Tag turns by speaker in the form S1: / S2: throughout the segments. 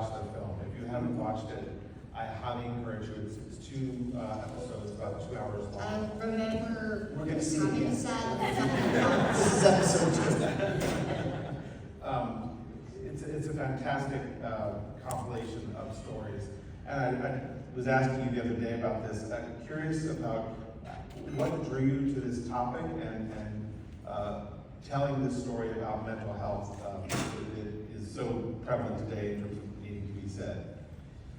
S1: watch the film. If you haven't watched it, I highly encourage you. It's 2 episodes, about 2 hours long.
S2: Remember,
S3: We're going to see it again.
S2: This
S3: is episode 2.
S1: It's a fantastic compilation of stories. And I was asking you the other day about this. I'm curious about what drew you to this topic and telling this story about mental health. It is so prevalent today in terms of needing to be said.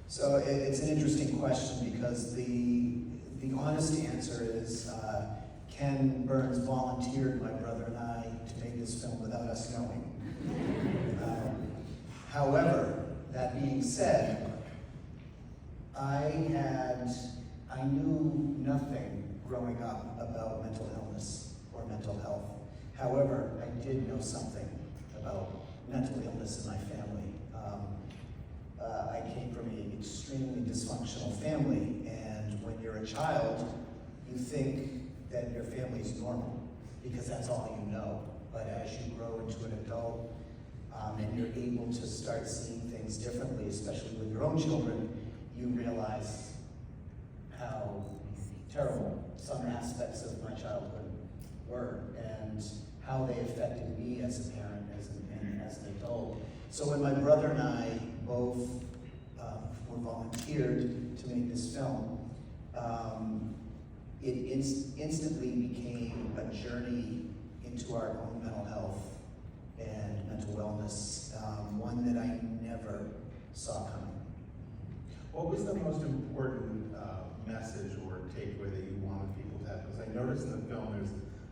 S3: So it's an interesting question because the honest answer is Ken Burns volunteered my brother and I to make this film without us knowing. However, that being said, I knew nothing growing up about mental illness or mental health. However, I did know something about mental illness in my family. I came from an extremely dysfunctional family, and when you're a child, you think that your family's normal because that's all you know. But as you grow into an adult, and you're able to start seeing things differently, especially with your own children, you realize how terrible some aspects of my childhood were and how they affected me as a parent and as an adult. So when my brother and I both were volunteered to make this film, it instantly became a journey into our own mental health and mental wellness, one that I never saw coming.
S1: What was the most important message or takeaway that you wanted people to have? Because I noticed in the film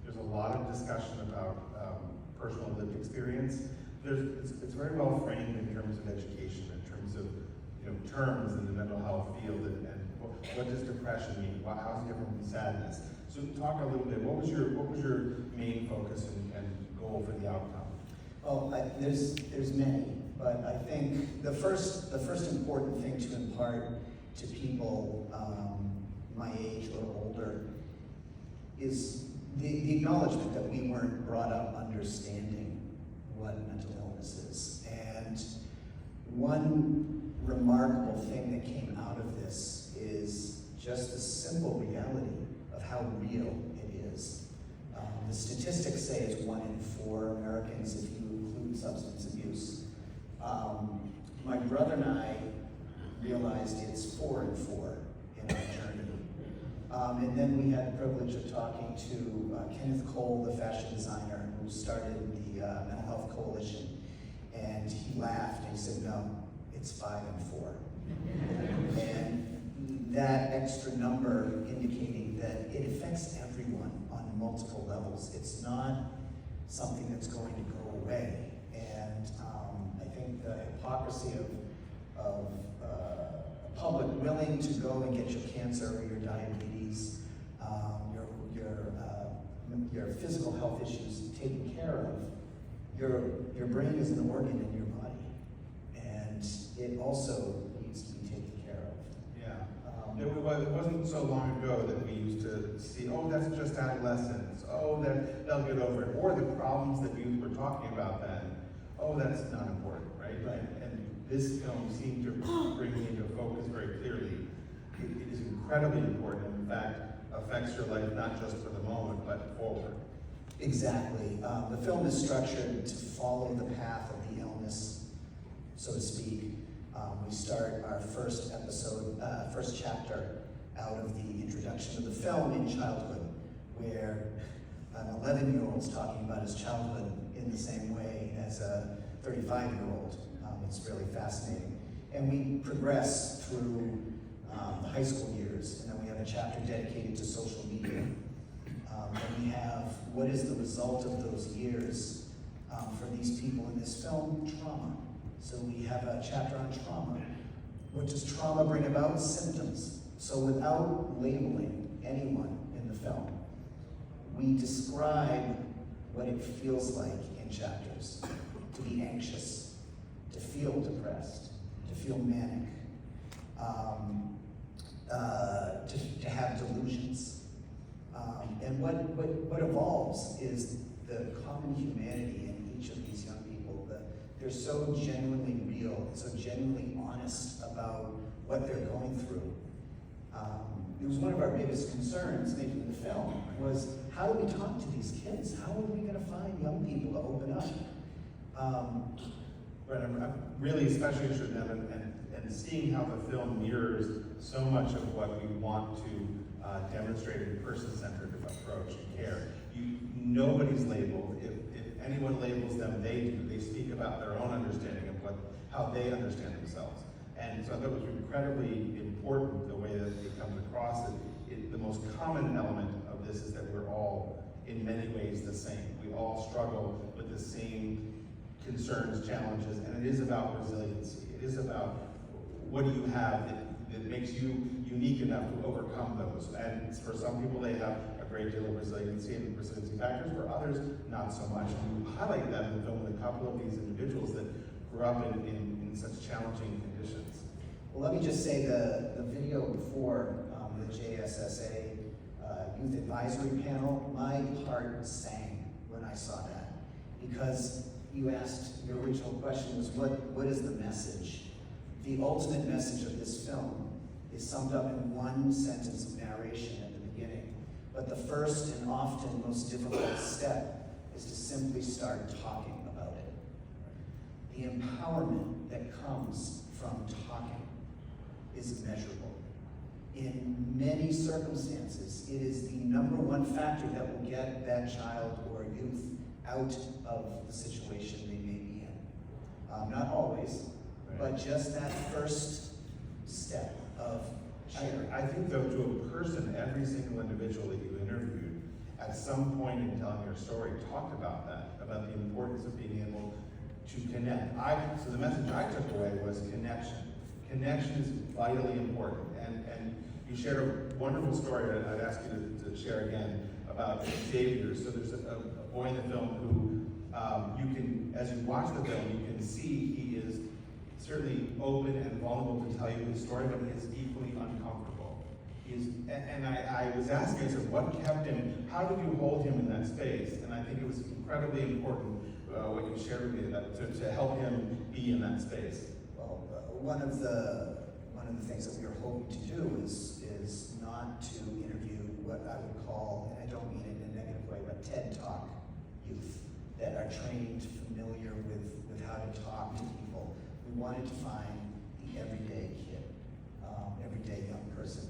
S1: there's a lot of discussion about personal lived experience. It's very well framed in terms of education, in terms of terms in the mental health field, and what does depression mean? How is it different from sadness? So talk a little bit. What was your main focus and goal for the outcome?
S3: Well, there's many, but I think the first important thing to impart to people my age or older is the acknowledgement that we weren't brought up understanding what mental illness is. And one remarkable thing that came out of this is just the simple reality of how real it is. The statistics say it's 1 in 4 Americans if you include substance abuse. My brother and I realized it's 4 in 4 in our journey. And then we had the privilege of talking to Kenneth Cole, the fashion designer who started the Mental Health Coalition. And he laughed and he said, no, it's 5 in 4. And that extra number indicating that it affects everyone on multiple levels. It's not something that's going to go away. And I think the hypocrisy of a public willing to go and get your cancer or your diabetes, your physical health issues taken care of, your brain is an organ in your body, and it also needs to be taken care of.
S1: Yeah. It wasn't so long ago that we used to see, oh, that's just adolescence. Oh, they'll get over it. Or the problems that youth were talking about then. Oh, that's not important, right?
S3: Right.
S1: And this film seemed to bring into focus very clearly. It is incredibly important. In fact, affects your life not just for the moment, but forward.
S3: Exactly. The film is structured to follow the path of the illness, so to speak. We start our first chapter out of the introduction of the film in childhood, where an 11-year-old's talking about his childhood in the same way as a 35-year-old. It's really fascinating. And we progress through the high school years, and then we have a chapter dedicated to social media. And we have what is the result of those years for these people in this film? Trauma. So we have a chapter on trauma. What does trauma bring about? Symptoms. So without labeling anyone in the film, we describe what it feels like in chapters. To be anxious, to feel depressed, to feel manic, to have delusions. And what evolves is the common humanity in each of these young people, they're so genuinely real, so genuinely honest about what they're going through. It was one of our biggest concerns making the film, was how do we talk to these kids? How are we gonna find young people to open up?
S1: Right, I'm really especially interested in that and seeing how the film mirrors so much of what we want to demonstrate in person-centered approach and care. Nobody's labeled. If anyone labels them, they do. They speak about their own understanding of how they understand themselves. And so I thought it was incredibly important the way that it comes across. The most common element of this is that we're all, in many ways, the same. We all struggle with the same concerns, challenges, and it is about resiliency. It is about what do you have that makes you unique enough to overcome those. And for some people, they have a great deal of resiliency and resiliency factors. For others, not so much. And you highlight that in the film with a couple of these individuals that grew up in such challenging conditions.
S3: Well, let me just say the video before the JSSA Youth Advisory Panel, my heart sang when I saw that. Because you asked, your original question was, what is the message? The ultimate message of this film is summed up in one sentence of narration at the beginning. But the first and often most difficult step is to simply start talking about it. The empowerment that comes from talking is immeasurable. In many circumstances, it is the number one factor that will get that child or youth out of the situation they may be in. Not always, but just that first step of sharing.
S1: I think though, to a person, every single individual that you interviewed, at some point in telling your story, talked about that, about the importance of being able to connect. So the message I took away was connection. Connection is vitally important. And you shared a wonderful story that I'd ask you to share again about Xavier. So there's a boy in the film who you can, as you watch the film, you can see he is certainly open and vulnerable to tell you his story, but he is equally uncomfortable. And I was asking, I said, what kept him, how did you hold him in that space? And I think it was incredibly important what you shared with me, to help him be in that space.
S3: Well, one of the things that we are hoping to do is not to interview what I would call, and I don't mean it in a negative way, but TED Talk youth that are trained, familiar with how to talk to people. We wanted to find the everyday kid, everyday young person.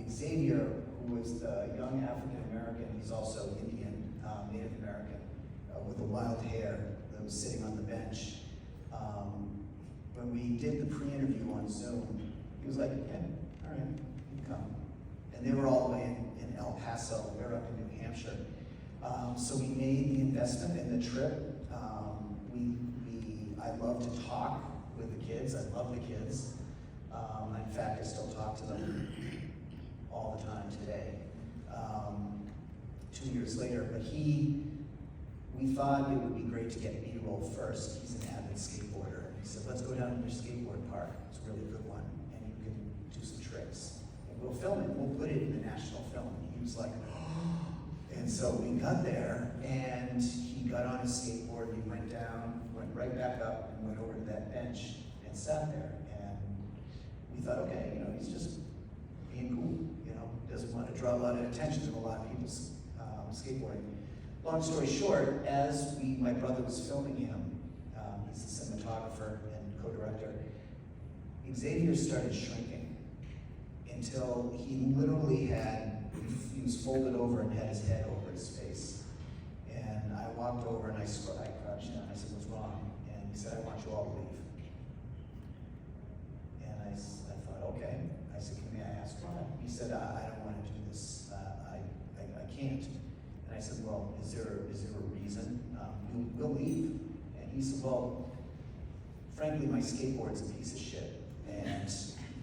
S3: Xavier, who was the young African-American, he's also Indian, Native American, with the wild hair that was sitting on the bench. When we did the pre-interview on Zoom, he was like, yeah, all right, you can come. And they were all the way in El Paso, we were up in New Hampshire. So we made the investment in the trip. I love to talk with the kids. I love the kids. In fact, I still talk to them all the time today, 2 years later. But we thought it would be great to get B-roll first. He's an avid skateboarder. He said, let's go down to your skateboard park. It's a really good one, and you can do some tricks. And we'll film it. We'll put it in the national film. And he was like, oh. And so we got there, and he got on his skateboard. He went down, went right back up, and went over to that bench and sat there. And we thought, okay, he's just being cool. Doesn't want to draw a lot of attention to a lot of people's skateboarding. Long story short, as my brother was filming him, he's a cinematographer and co-director, Xavier started shrinking until he literally he was folded over and had his head over his face. And I walked over and I crouched down. I said, what's wrong? And he said, I want you all to leave. And I thought, okay. I said, may I ask why? He said, I don't want to do this. I can't. And I said, well, is there a reason? We'll leave. And he said, well, frankly, my skateboard's a piece of shit. And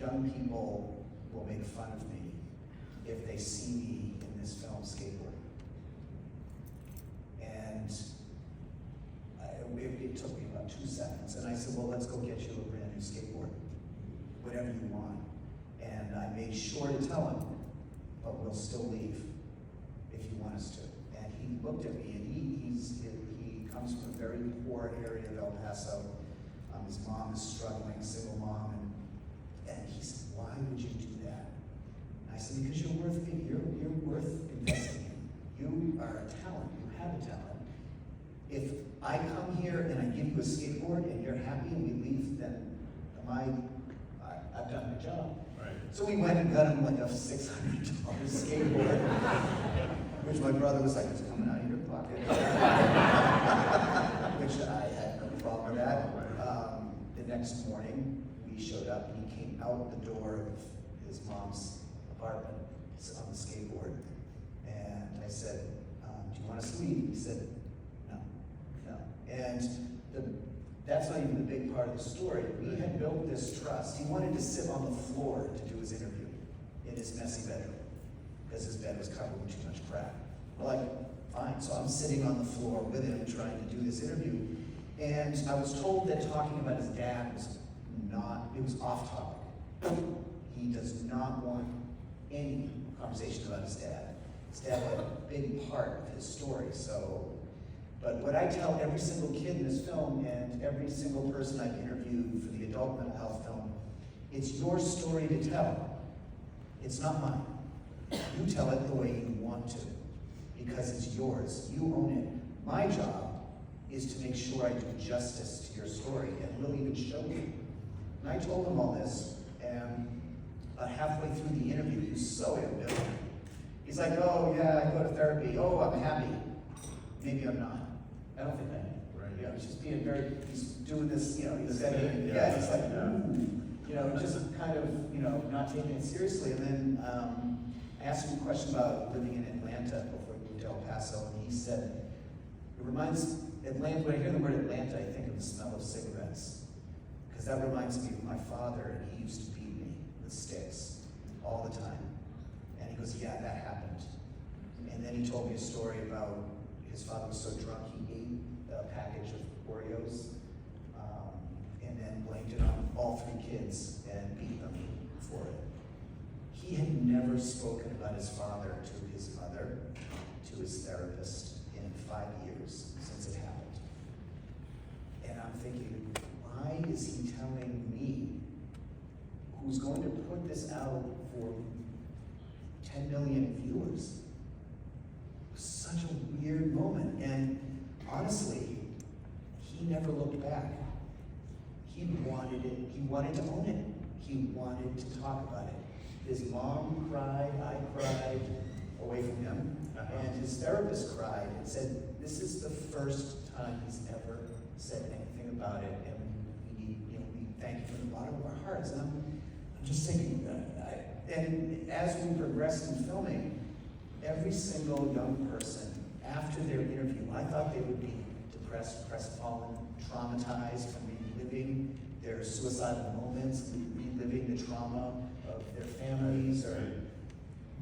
S3: young people will make fun of me if they see me in this film skateboarding. And it took me about 2 seconds. And I said, well, let's go get you a brand new skateboard, whatever you want. And I made sure to tell him, but we'll still leave if you want us to. And he looked at me and he comes from a very poor area of El Paso. His mom is struggling, single mom, and he said, "Why would you do that?" And I said, "Because you're worth investing in. You are a talent. You have a talent. If I come here and I give you a skateboard and you're happy and we leave, then I've done my job."
S1: Right.
S3: So we went and got him like a $600 skateboard, which my brother was like, "It's coming out of your pocket," which I had no problem with that. The next morning, we showed up and he came out the door of his mom's apartment on the skateboard. And I said, "Do you want us to leave?" He said, no. And that's not even the big part of the story. We had built this trust. He wanted to sit on the floor to do his interview in his messy bedroom because his bed was covered with too much crap. We're like, fine. So I'm sitting on the floor with him trying to do this interview. And I was told that talking about his dad it was off topic. He does not want any conversation about his dad. His dad had a big part of his story, but what I tell every single kid in this film and every single person I've interviewed for the adult mental health film, it's your story to tell. It's not mine. You tell it the way you want to, because it's yours. You own it. My job is to make sure I do justice to your story, and we'll even show you. And I told him all this, and about halfway through the interview, he was so ambivalent. He's like, "Oh yeah, I go to therapy. Oh, I'm happy. Maybe I'm not. I don't think I am."
S1: Right.
S3: You know, he's just being he's doing this, he's saying,
S1: Yeah.
S3: he's like, ooh, just kind of, not taking it seriously. And then I asked him a question about living in Atlanta before he moved to El Paso, and he said, it reminds Atlanta, when I hear the word Atlanta, I think of the smell of cigarettes. Because that reminds me of my father, and he used to beat me with sticks all the time. And he goes, "Yeah, that happened." And then he told me a story about his father was so drunk he ate a package of Oreos, and then blamed it on all three kids and beat them for it. He had never spoken about his father to his mother, to his therapist, in 5 years since it happened. And I'm thinking, why is he telling me, who's going to put this out for 10 million viewers? It was such a weird moment. And honestly, he never looked back. He wanted it. He wanted to own it. He wanted to talk about it. His mom cried, I cried away from him, and his therapist cried and said, "This is the first time he's ever said anything about it, and we thank you from the bottom of our hearts." And I'm just thinking, and as we progressed in filming, every single young person, after their interview, I thought they would be depressed, crestfallen, traumatized from reliving their suicidal moments, reliving the trauma of their families, or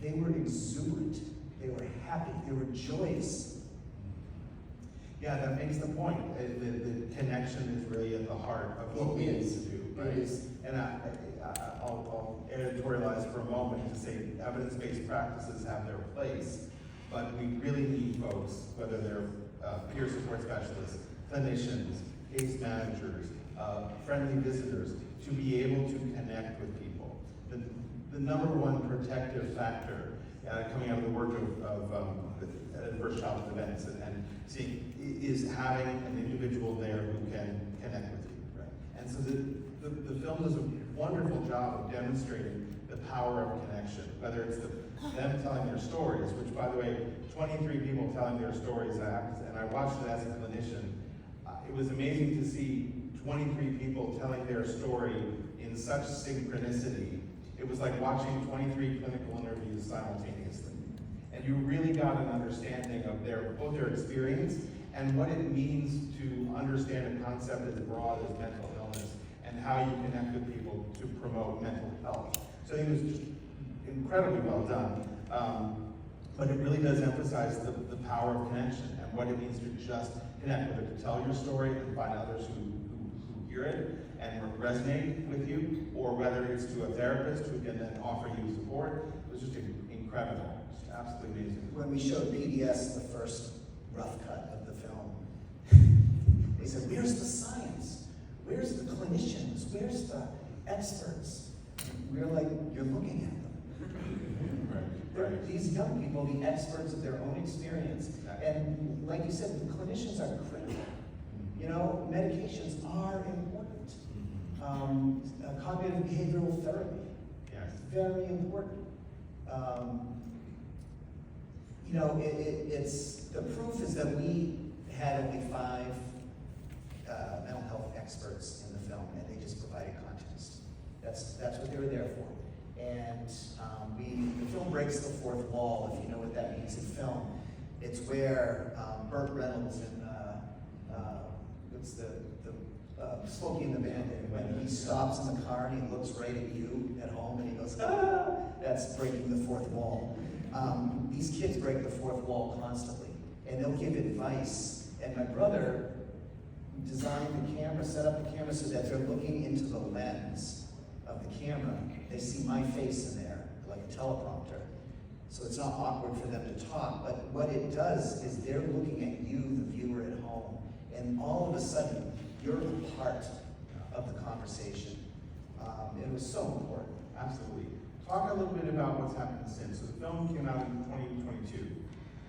S3: they were exuberant, they were happy, they were joyous.
S1: Yeah, that makes the point. The connection is really at the heart of what we need to do. Right?
S3: It is.
S1: And I'll editorialize for a moment to say evidence-based practices have their place, but we really need folks, whether they're peer support specialists, clinicians, case managers, friendly visitors, to be able to connect with people. The number one protective factor coming out of the work of adverse childhood events and seeing is having an individual there who can connect with you. Right? And so the film does a wonderful job of demonstrating the power of connection, whether it's them telling their stories, which, by the way, 23 people telling their stories, and I watched it as a clinician. It was amazing to see 23 people telling their story in such synchronicity. It was like watching 23 clinical interviews simultaneously. And you really got an understanding of both their experience and what it means to understand a concept as broad as mental illness and how you connect with people to promote mental health. So I think it was just incredibly well done. But it really does emphasize the power of connection and what it means to just connect, whether to tell your story and find others who hear it and resonate with you, or whether it's to a therapist who can then offer you support. It was just incredible, just absolutely amazing.
S3: When we showed PBS the first rough cut of the film, He said, where's the science? Where's the clinicians? Where's the experts? And we're like, you're looking at them. They're these young people, the experts of their own experience. And like you said, the clinicians are critical. You know, medications are important. Cognitive behavioral therapy,
S1: Yes.
S3: very important. You know, it's the proof is that we had only 5 mental health experts in the film, and they just provided context. That's what they were there for. And the film breaks the fourth wall, if you know what that means in film. It's where Burt Reynolds and what's the Smokey and the Bandit, when he stops in the car and he looks right at you at home and he goes, ah, that's breaking the fourth wall. These kids break the fourth wall constantly, and they'll give advice. And my brother designed the camera, set up the camera so that they're looking into the lens of the camera. They see my face in there, like a teleprompter. So it's not awkward for them to talk, but what it does is they're looking at you, the viewer at home, and all of a sudden, you're a part of the conversation. It was so important.
S1: Absolutely. Talk a little bit about what's happened since. So the film came out in 2022,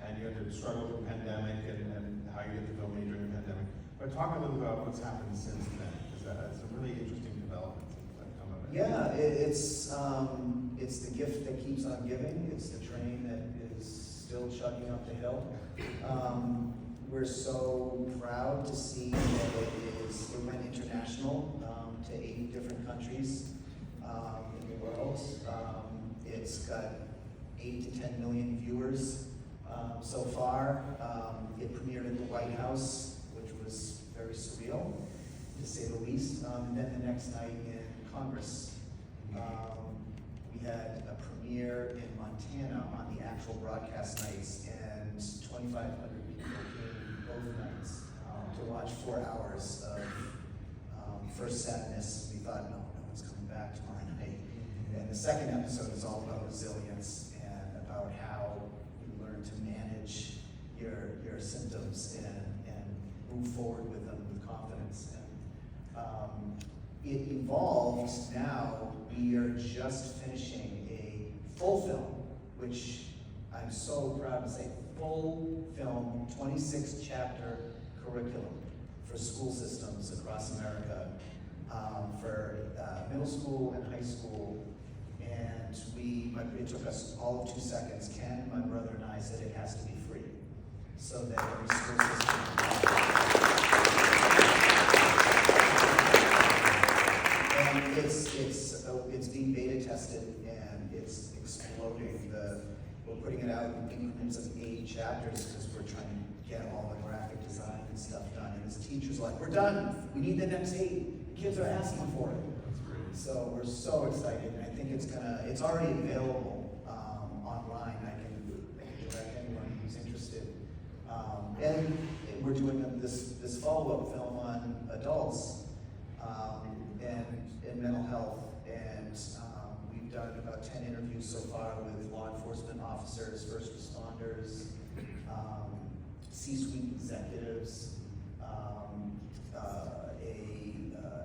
S1: and you had to struggle with the pandemic and how you get the film made during the pandemic. But talk a little about what's happened since then, because that's a really interesting development that's come of it.
S3: Yeah, it's the gift that keeps on giving. It's the train that is still chugging up the hill. We're so proud to see that it went international to 8 different countries in the world. It's got 8 to 10 million viewers so far. It premiered at the White House, which was very surreal, to say the least. And then the next night in Congress, we had a premiere in Montana on the actual broadcast nights, and 2,500 people came both nights to watch 4 hours of first sadness. We thought, no one's coming back tomorrow night. And the second episode is all about resilience and about how you learn to manage your symptoms and move forward with them with confidence. And it evolved. Now we are just finishing a full film, which I'm so proud to say, full film, 26-chapter curriculum for school systems across America, for middle school and high school. And it took us all of 2 seconds. Ken, my brother, and I said it has to be free, so that every school system. And it's being beta tested, and it's exploding. We're putting it out in increments of 8 chapters because we're trying to get all the graphic design and stuff done. And as teachers are like, we're done. We need the next 8. Kids are asking for it. So we're so excited. And I think it's already available online. I can direct anyone who's interested. And we're doing this follow-up film on adults and mental health. And we've done about 10 interviews so far with law enforcement officers, first responders, C-suite executives,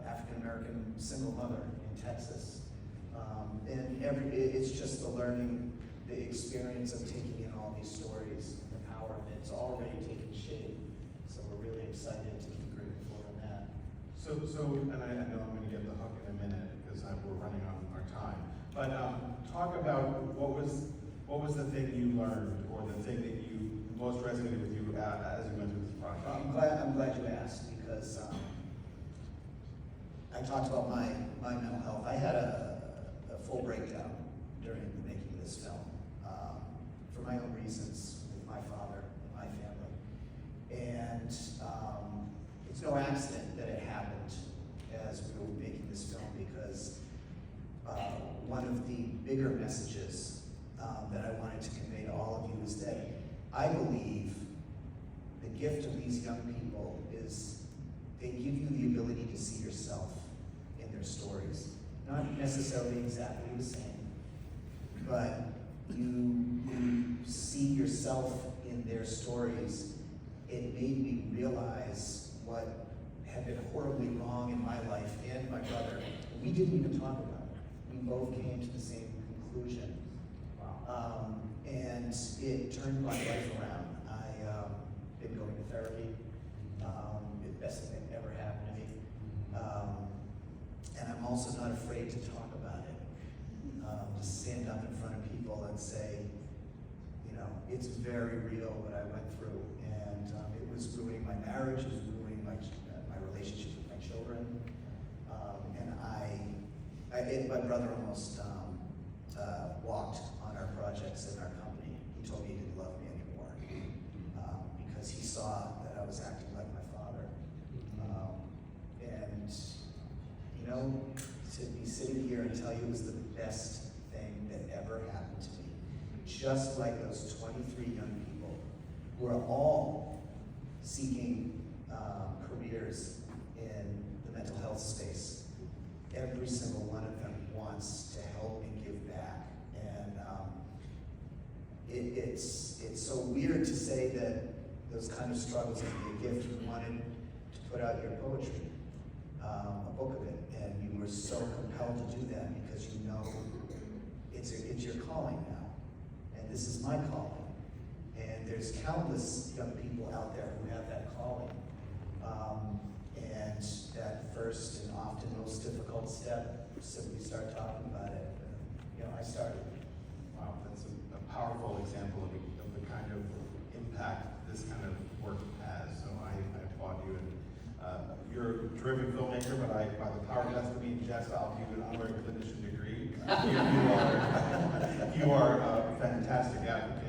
S3: African-American single mother in Texas. And it's just the learning, the experience of taking in all these stories, the power of it. It's already taking shape. So we're really excited to keep moving forward on that.
S1: So, and I know I'm going to get the hook in a minute because we're running on our time. But talk about what was the thing you learned, or the thing that you most resonated with you as you went through this project?
S3: I'm glad you asked, because I talked about my mental health. I had a full breakdown during the making of this film for my own reasons with my father and my family. And it's no accident that it happened as we were making this film, because one of the bigger messages that I wanted to convey to all of you is that I believe the gift of these young people is they give you the ability to see yourself in their stories. Not necessarily exactly the same, but you see yourself in their stories. It made me realize what had been horribly wrong in my life and my brother. We didn't even talk about it. We both came to the same conclusion. And it turned my life around. Been going to therapy. The best thing that ever happened to me. And I'm also not afraid to talk about it. To stand up in front of people and say, you know, it's very real what I went through. And it was ruining my marriage, it was ruining my relationship with my children. And my brother almost walked on our projects in our company. He told me he didn't love me anymore because he saw that I was acting like my father. And, you know, to be sitting here and tell you it was the best thing that ever happened to me. Just like those 23 young people who are all seeking careers in the mental health space. Every single one of them wants to help and give back. And it's so weird to say that those kind of struggles can be a gift. You wanted to put out your poetry, a book of it, and you were so compelled to do that because you know it's your calling now. And this is my calling. And there's countless young people out there who have that calling. And that first and often most difficult step, simply start talking about it. You know, I started.
S1: Wow, that's a powerful example of the kind of impact this kind of work has. So I applaud you. And you're a terrific filmmaker, but by the power vested in me and Jess, I'll give you an honorary clinician degree. You are a fantastic advocate.